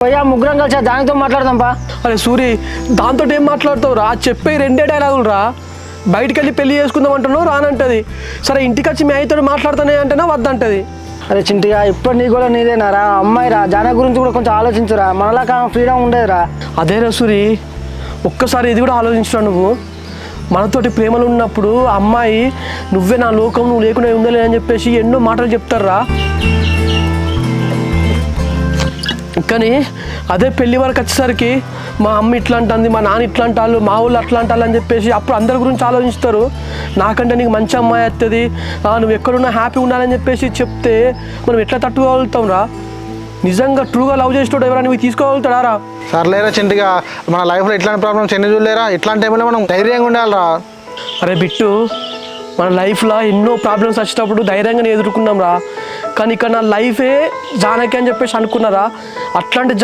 పోయా ముగ్గురం కలిసి దానితో మాట్లాడదాం పా. అరే సూరి, దాంతో ఏం మాట్లాడతావు రా? చెప్పే 2 డైలాగులు రా. బయటికి వెళ్ళి పెళ్లి చేసుకుందాం అంటున్నావు రానంటది. సరే ఇంటికి వచ్చి మీ అయితో మాట్లాడుతానే అంటేనా వద్దంటది. అరే చింటిగా ఇప్పుడు నీ కూడా నీదేనారా అమ్మాయి రా, జాన గురించి కూడా కొంచెం ఆలోచించురా, మనలాగా ఫ్రీడమ్ ఉండేదిరా. అదేరా సూరి, ఒక్కసారి ఇది కూడా ఆలోచించురా. నువ్వు మనతోటి ప్రేమలు ఉన్నప్పుడు అమ్మాయి నువ్వే నా లోకం, నువ్వు లేకుండా ఉండలే అని చెప్పేసి ఎన్నో మాటలు చెప్తారా. కానీ అదే పెళ్లి వరకు వచ్చేసరికి మా అమ్మ ఇట్లా అంటుంది, మా నాన్న ఇట్లా అంటారు, మా ఊళ్ళు అట్లా అంటారు అని చెప్పేసి అప్పుడు అందరి గురించి ఆలోచిస్తారు. నాకంటే నీకు మంచి అమ్మాయి వస్తుంది, నువ్వు ఎక్కడున్నా హ్యాపీ ఉండాలని చెప్పేసి చెప్తే మనం ఎట్లా తట్టుకోగలుగుతాం రా? నిజంగా ట్రూగా లవ్ చేసేటోడు ఎవరైనా నువ్వు తీసుకోగలుగుతాడా రా? సర్లేరా చింటిగా, మన లైఫ్లో ఇట్లాంటి ప్రాబ్లమ్స్ ఎన్ని చూడలేరా? ఇట్లాంటి టైంలో మనం ధైర్యంగా ఉండాలిరా. అరే బిట్టు, మన లైఫ్లో ఎన్నో ప్రాబ్లమ్స్ వచ్చేటప్పుడు ధైర్యంగానే ఎదుర్కొన్నాం రా. కానీ ఇక్కడ నా లైఫే జానకి అని చెప్పేసి అనుకున్నారా. అట్లాంటి